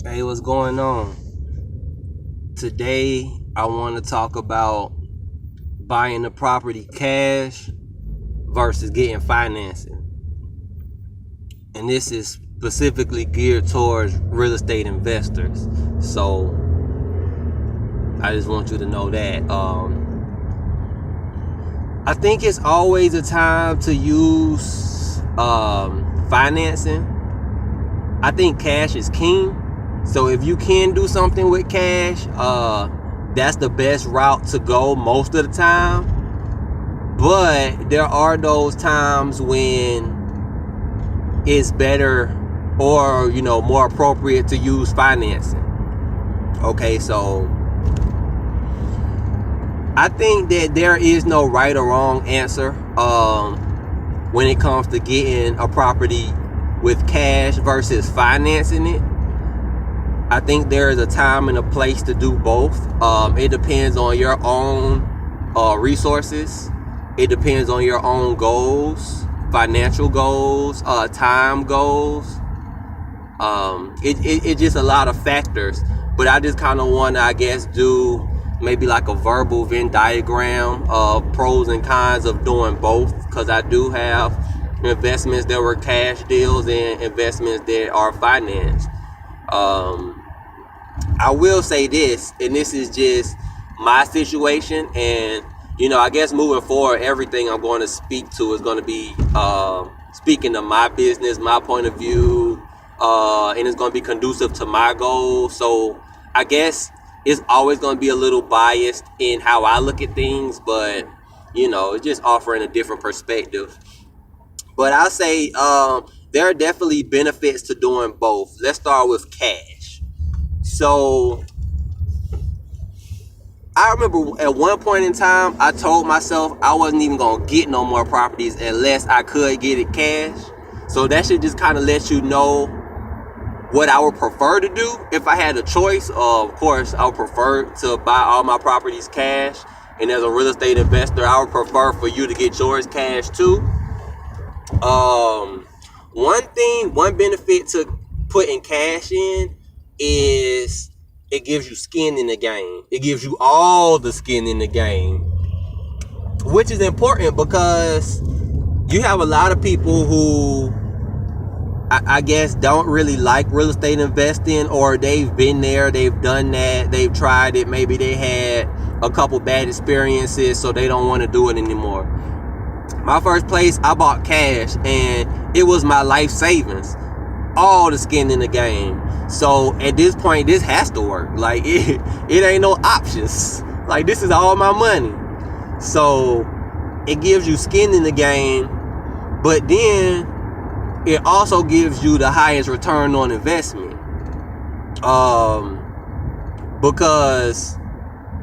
Hey, what's going on? Today, I want to talk about buying the property cash versus getting financing. And this is specifically geared towards real estate investors. So, I just want you to know that. I think it's always a time to use financing. I think cash is king. So if you can do something with cash, that's the best route to go most of the time. But there are those times when it's better or, more appropriate to use financing. Okay, so I think that there is no right or wrong answer when it comes to getting a property with cash versus financing it. I think there is a time and a place to do both. It depends on your own resources. It depends on your own goals, financial goals, time goals. It's just a lot of factors. But I just kind of want to, I guess, do maybe like a verbal Venn diagram of pros and cons of doing both. Because I do have investments that were cash deals and investments that are financed. I will say this, and this is just my situation, and I guess moving forward, everything I'm going to speak to is going to be speaking to my business, my point of view, and it's going to be conducive to my goals. So I guess it's always going to be a little biased in how I look at things, but it's just offering a different perspective. But I'll say there are definitely benefits to doing both. Let's start with cash. So I remember at one point in time, I told myself I wasn't even going to get no more properties unless I could get it cash. So that should just kind of let you know what I would prefer to do if I had a choice. Of course, I would prefer to buy all my properties cash. And as a real estate investor, I would prefer for you to get yours cash too. One benefit to putting cash in is it gives you skin in the game. It gives you all the skin in the game, which is important because you have a lot of people who I guess don't really like real estate investing, or they've been there, they've done that, they've tried it, maybe they had a couple bad experiences, so they don't want to do it anymore. My first place, I bought cash, and it was my life savings. All the skin in the game. So at this point, this has to work. Like it ain't no options. Like this is all my money. So it gives you skin in the game, but then it also gives you the highest return on investment. Because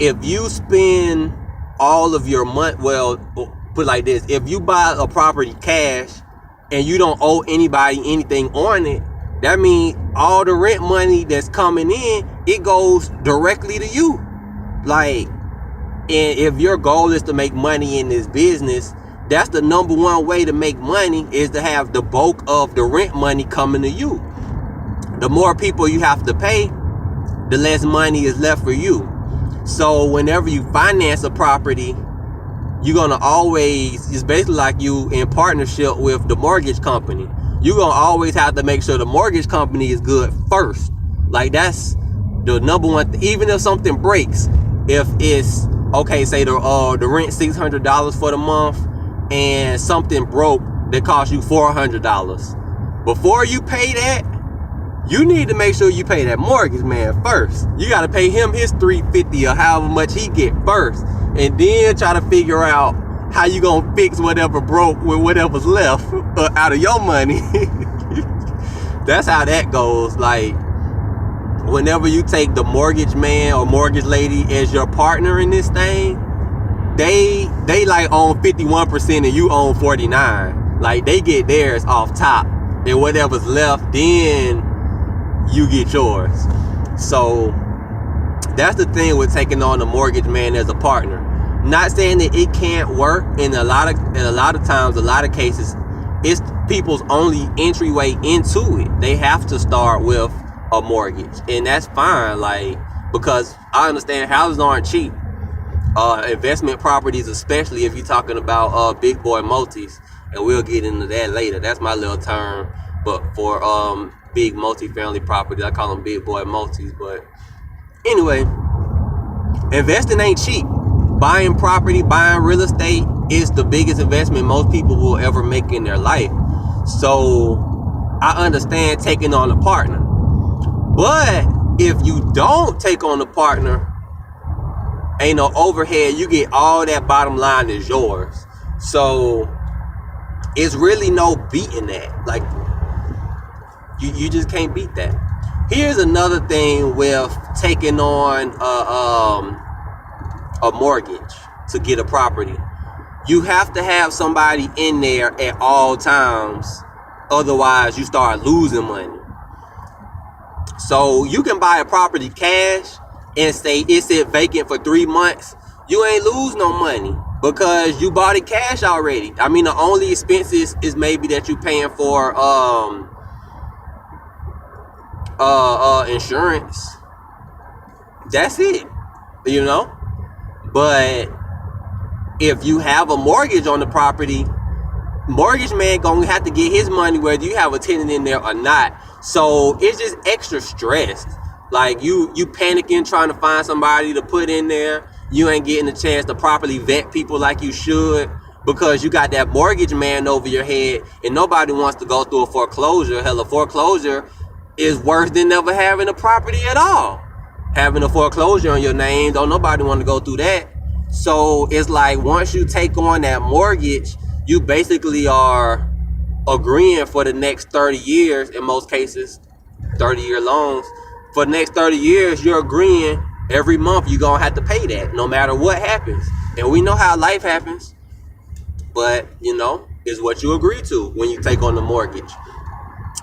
if you spend all of your money, well, put it like this: if you buy a property cash and you don't owe anybody anything on it, that means all the rent money that's coming in, it goes directly to you. Like, and if your goal is to make money in this business, that's the number one way to make money, is to have the bulk of the rent money coming to you. The more people you have to pay, the less money is left for you. So whenever you finance a property, you're going to always, it's basically like you in partnership with the mortgage company. You're going to always have to make sure the mortgage company is good first. Like that's the number one even if something breaks, if it's, okay, say the rent $600 for the month and something broke that cost you $400. Before you pay that, you need to make sure you pay that mortgage man first. You got to pay him his $350 or however much he get first. And then try to figure out how you gonna fix whatever broke with whatever's left out of your money. That's how that goes. Like, whenever you take the mortgage man or mortgage lady as your partner in this thing, they like own 51% and you own 49%. Like, they get theirs off top, and whatever's left, then you get yours. So that's the thing with taking on a mortgage man as a partner. Not saying that it can't work. In a lot of times, a lot of cases, it's people's only entryway into it. They have to start with a mortgage, and that's fine. Like, because I understand houses aren't cheap. Investment properties, especially if you're talking about big boy multis, and we'll get into that later. That's my little term, but for big multifamily properties, I call them big boy multis. But anyway, investing ain't cheap. Buying property, buying real estate is the biggest investment most people will ever make in their life. So I understand taking on a partner, but if you don't take on a partner, ain't no overhead. You get all that bottom line is yours. So it's really no beating that. Like, you just can't beat that. Here's another thing with taking on a mortgage to get a property. You have to have somebody in there at all times. Otherwise, you start losing money. So you can buy a property cash and say it's vacant for 3 months. You ain't lose no money because you bought it cash already. I mean, the only expenses is maybe that you paying for insurance. That's it, you know. But if you have a mortgage on the property, mortgage man gonna have to get his money whether you have a tenant in there or not. So it's just extra stress. Like you panicking trying to find somebody to put in there. You ain't getting a chance to properly vet people like you should because you got that mortgage man over your head, and nobody wants to go through a foreclosure. Hell, a foreclosure is worse than never having a property at all. Having a foreclosure on your name, don't nobody want to go through that. So it's like once you take on that mortgage, you basically are agreeing for the next 30 years, in most cases, 30-year loans. For the next 30 years, you're agreeing every month you're going to have to pay that no matter what happens. And we know how life happens, but, you know, it's what you agree to when you take on the mortgage.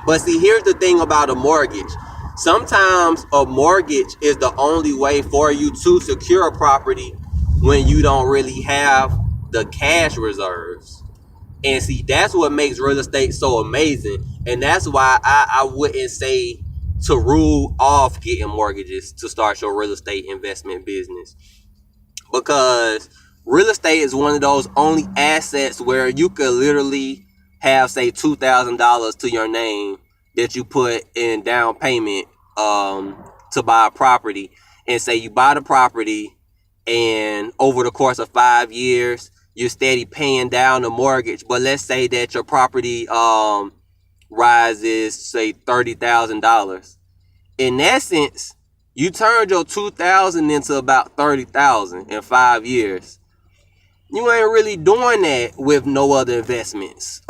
But see, here's the thing about a mortgage. Sometimes a mortgage is the only way for you to secure a property when you don't really have the cash reserves. And see, that's what makes real estate so amazing. And that's why I wouldn't say to rule off getting mortgages to start your real estate investment business. Because real estate is one of those only assets where you could literally have, say, $2,000 to your name that you put in down payment to buy a property. And say you buy the property, and over the course of 5 years, you're steady paying down the mortgage. But let's say that your property rises, say, $30,000. In essence, you turned your $2,000 into about $30,000 in 5 years. You ain't really doing that with no other investments.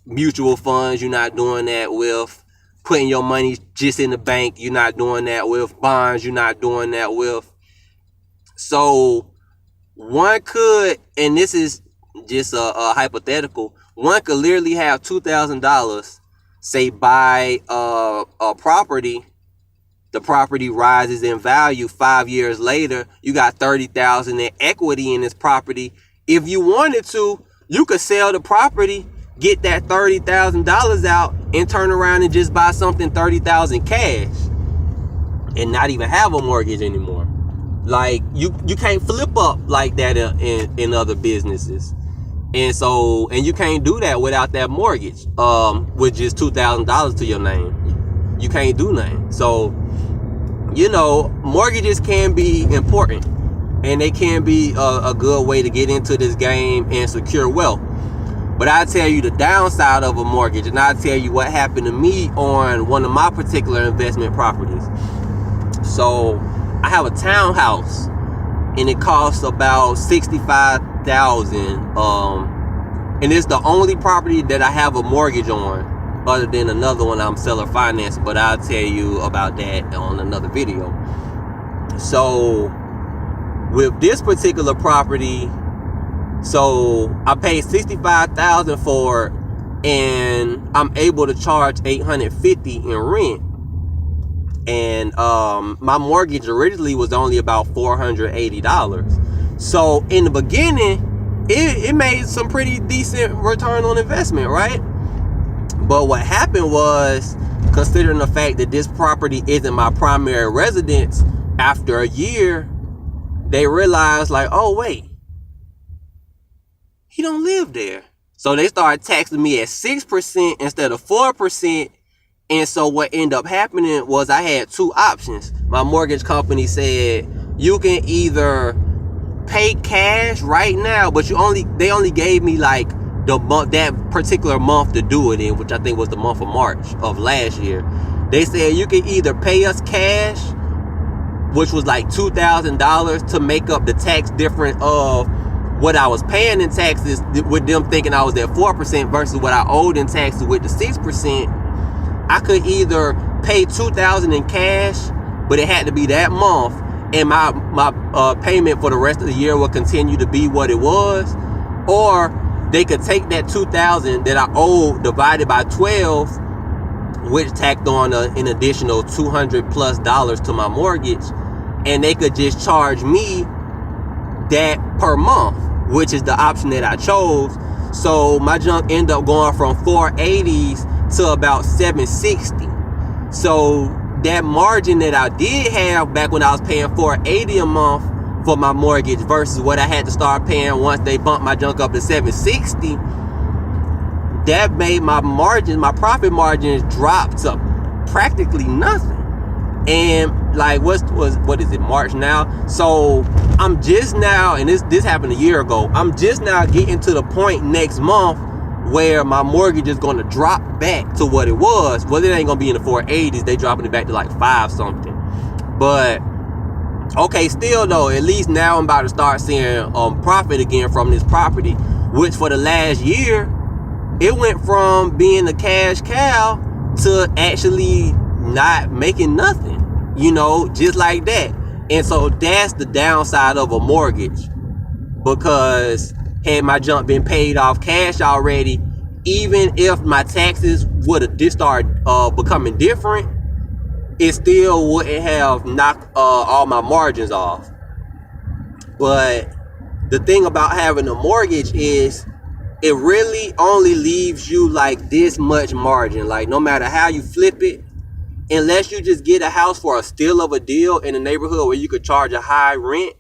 Mutual funds, you're not doing that with. Putting your money just in the bank, you're not doing that with. Bonds, you're not doing that with. So one could, and this is just a hypothetical, one could literally have $2,000, say buy a property. The property rises in value 5 years later. You got $30,000 in equity in this property. If you wanted to, you could sell the property, get that $30,000 out, and turn around and just buy something $30,000 cash, and not even have a mortgage anymore. Like you can't flip up like that in other businesses, and you can't do that without that mortgage. With just $2,000 to your name, you can't do nothing. So, you know, mortgages can be important, and they can be a good way to get into this game and secure wealth. But I'll tell you the downside of a mortgage, and I'll tell you what happened to me on one of my particular investment properties. So I have a townhouse, and it costs about $65,000. And it's the only property that I have a mortgage on, other than another one I'm seller financed, but I'll tell you about that on another video. So with this particular property, so I paid $65,000 for it, and I'm able to charge $850 in rent. And my mortgage originally was only about $480. So in the beginning, it made some pretty decent return on investment, right? But what happened was considering the fact that this property isn't my primary residence, after a year, they realized like, oh wait, he don't live there. So they started taxing me at 6% instead of 4%. And so what ended up happening was I had two options. My mortgage company said, you can either pay cash right now, but they only gave me like the month, that particular month to do it in, which I think was the month of March of last year. They said you can either pay us cash, which was like $2,000 to make up the tax difference of what I was paying in taxes, with them thinking I was at 4% versus what I owed in taxes with the 6%. I could either pay $2,000 in cash, but it had to be that month, and my payment for the rest of the year would continue to be what it was, or they could take that $2,000 that I owed divided by 12, which tacked on an additional $200+ to my mortgage, and they could just charge me that per month, which is the option that I chose. So my junk ended up going from 480s to about 760. So that margin that I did have back when I was paying 480 a month for my mortgage versus what I had to start paying once they bumped my junk up to 760, that made my margin, my profit margins drop to practically nothing. And like what is it, March now? So I'm just now, and this happened a year ago, I'm just now getting to the point next month where my mortgage is going to drop back to what it was. Well, it ain't going to be in the 480s. They dropping it back to like 5 something. But okay, still though, at least now I'm about to start seeing profit again from this property, which for the last year, it went from being a cash cow to actually not making nothing, just like that. And so that's the downside of a mortgage, because had my junk been paid off cash already, even if my taxes would have just started becoming different, it still wouldn't have knocked all my margins off. But the thing about having a mortgage is it really only leaves you like this much margin. Like no matter how you flip it, unless you just get a house for a steal of a deal in a neighborhood where you could charge a high rent,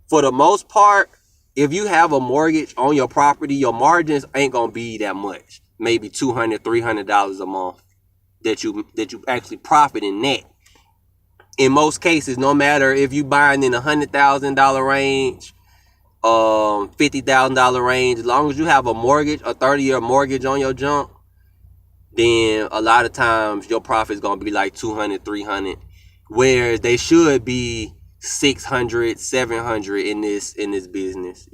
for the most part, if you have a mortgage on your property, your margins ain't gonna be that much. Maybe $200, $300 a month that you actually profit in net. In most cases, no matter if you buying in $100,000 range, $50,000 range, as long as you have a mortgage, a 30-year mortgage on your junk, then a lot of times your profit's gonna be like 200, 300, whereas they should be 600, 700 in this business.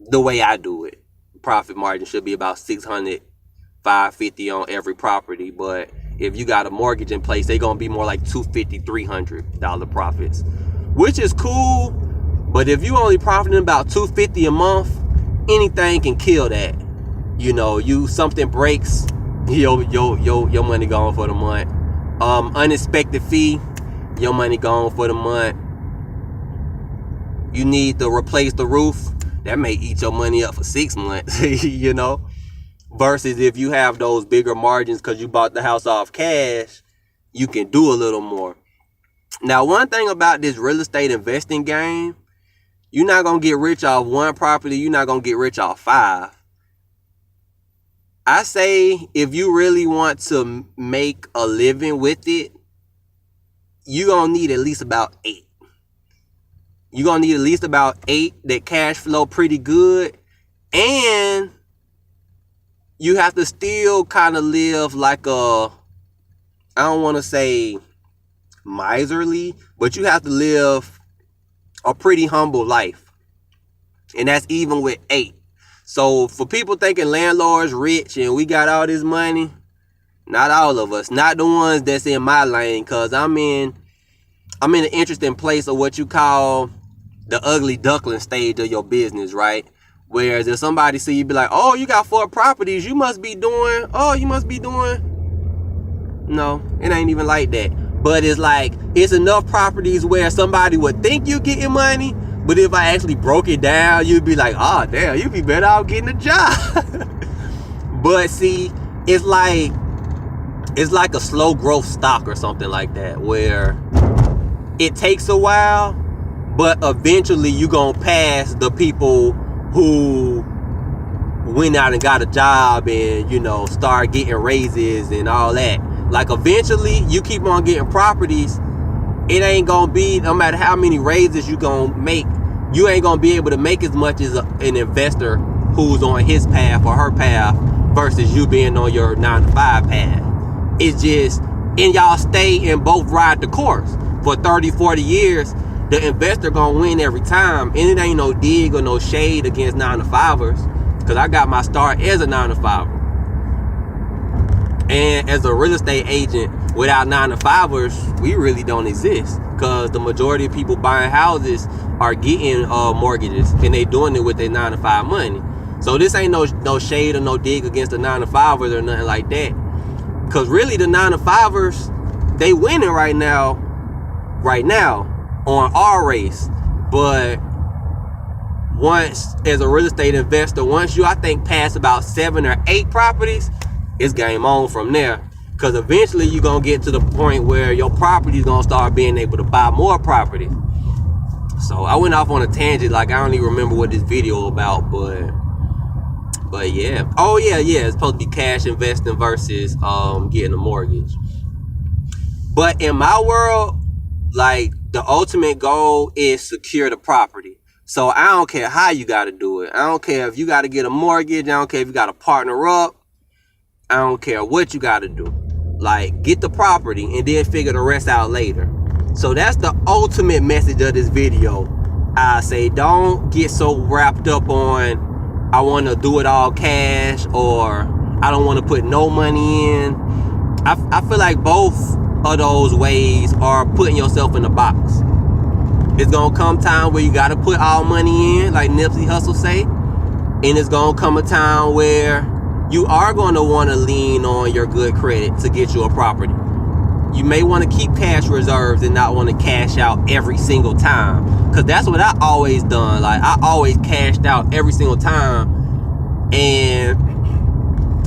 The way I do it, profit margin should be about 600, 550 on every property. But if you got a mortgage in place, they're gonna be more like $250, $300 profits, which is cool. But if you only profiting about $250 a month, anything can kill that. Something breaks, your money gone for the month. Unexpected fee, your money gone for the month. You need to replace the roof, that may eat your money up for 6 months. Versus if you have those bigger margins because you bought the house off cash, you can do a little more. Now, one thing about this real estate investing game, you're not gonna get rich off one property, you're not gonna get rich off 5. I say if you really want to make a living with it, you're going to need at least about 8. You're going to need at least about 8 that cash flow pretty good. And you have to still kind of live like I don't want to say miserly, but you have to live a pretty humble life. And that's even with 8. So for people thinking landlords rich and we got all this money, not all of us, not the ones that's in my lane, because I'm in an interesting place of what you call the ugly duckling stage of your business, right? Whereas if somebody see you be like, oh, you got 4 properties, you must be doing. No, it ain't even like that. But it's like, it's enough properties where somebody would think you getting money. But if I actually broke it down, you'd be like, oh, damn, you'd be better off getting a job. But see, it's like it's like a slow growth stock or something like that, where it takes a while, but eventually you gonna pass the people who went out and got a job and, you know, start getting raises and all that. Like, eventually you keep on getting properties, it ain't gonna be, no matter how many raises you gonna make, you ain't gonna be able to make as much as an investor who's on his path or her path versus you being on your 9-to-5 path. It's just, and y'all stay and both ride the course for 30, 40 years, the investor gonna win every time. And it ain't no dig or no shade against 9-to-5ers, because I got my start as a 9-to-5er. And as a real estate agent, without 9-to-5ers, we really don't exist, because the majority of people buying houses are getting mortgages, and they doing it with their 9-to-5 money. So this ain't no shade or no dig against the 9-to-5ers or nothing like that. Because really, the 9-to-5ers, they winning right now on our race. But once, as a real estate investor, once you, I think, pass about 7 or 8 properties, it's game on from there. Because eventually you're going to get to the point where your property is going to start being able to buy more property. So I went off on a tangent, like I don't even remember what this video about, but yeah. Oh yeah, it's supposed to be cash investing versus getting a mortgage. But in my world, like, the ultimate goal is secure the property. So I don't care how you got to do it. I don't care if you got to get a mortgage. I don't care if you got to partner up. I don't care what you got to do. Like, get the property and then figure the rest out later. So that's the ultimate message of this video. I say, don't get so wrapped up on, I want to do it all cash, or I don't want to put no money in. I feel like both of those ways are putting yourself in a box. It's going to come time where you got to put all money in, like Nipsey Hussle say. And it's going to come a time where you are going to want to lean on your good credit to get you a property. You may want to keep cash reserves and not want to cash out every single time. Because that's what I always done. Like, I always cashed out every single time. And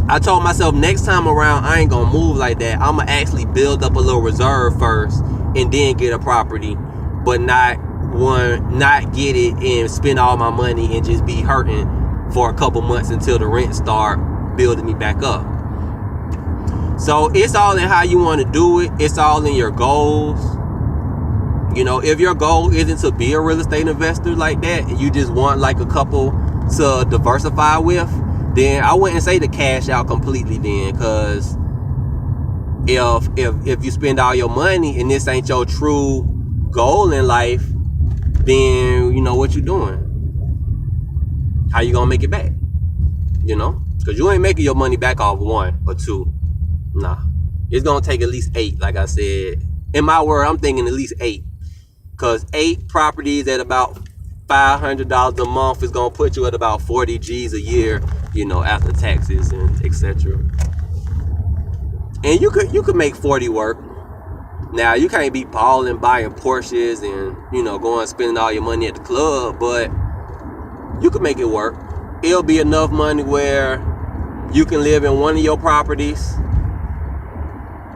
I told myself, next time around, I ain't going to move like that. I'm going to actually build up a little reserve first and then get a property. But not get it and spend all my money and just be hurting for a couple months until the rent start building me back up. So it's all in how you want to do it. It's all in your goals. You know, if your goal isn't to be a real estate investor like that, and you just want like a couple to diversify with, then I wouldn't say to cash out completely then, because if you spend all your money and this ain't your true goal in life, then you know what you're doing. How you gonna make it back? You know, because you ain't making your money back off 1 or 2. Nah, it's gonna take at least 8. Like I said, in my world, I'm thinking at least 8, because 8 properties at about $500 a month is gonna put you at about 40 G's a year, you know, after taxes and etc. And you could make 40 work. Now, you can't be balling, buying Porsches and, you know, going spending all your money at the club, but you can make it work. It'll be enough money where you can live in one of your properties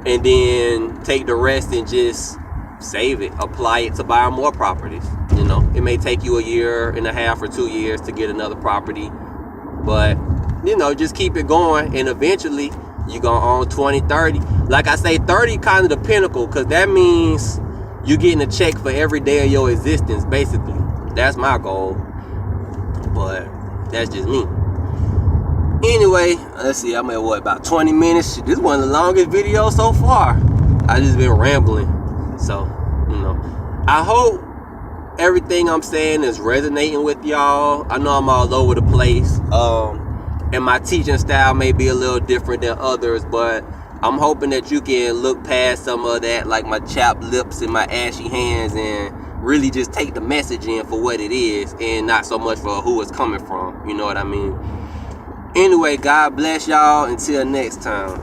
and then take the rest and just save it, apply it to buy more properties. You know, it may take you a year and a half or 2 years to get another property, but, you know, just keep it going, and eventually you're gonna own 20, 30. Like I say, 30 kind of the pinnacle, because that means you're getting a check for every day of your existence, basically. That's my goal, but that's just me. Anyway, let's see, I'm at what, about 20 minutes? This is one of the longest videos so far. I just been rambling. So, you know, I hope everything I'm saying is resonating with y'all. I know I'm all over the place. And my teaching style may be a little different than others, but I'm hoping that you can look past some of that, like my chapped lips and my ashy hands, and really just take the message in for what it is and not so much for who it's coming from. You know what I mean? Anyway, God bless y'all. Until next time.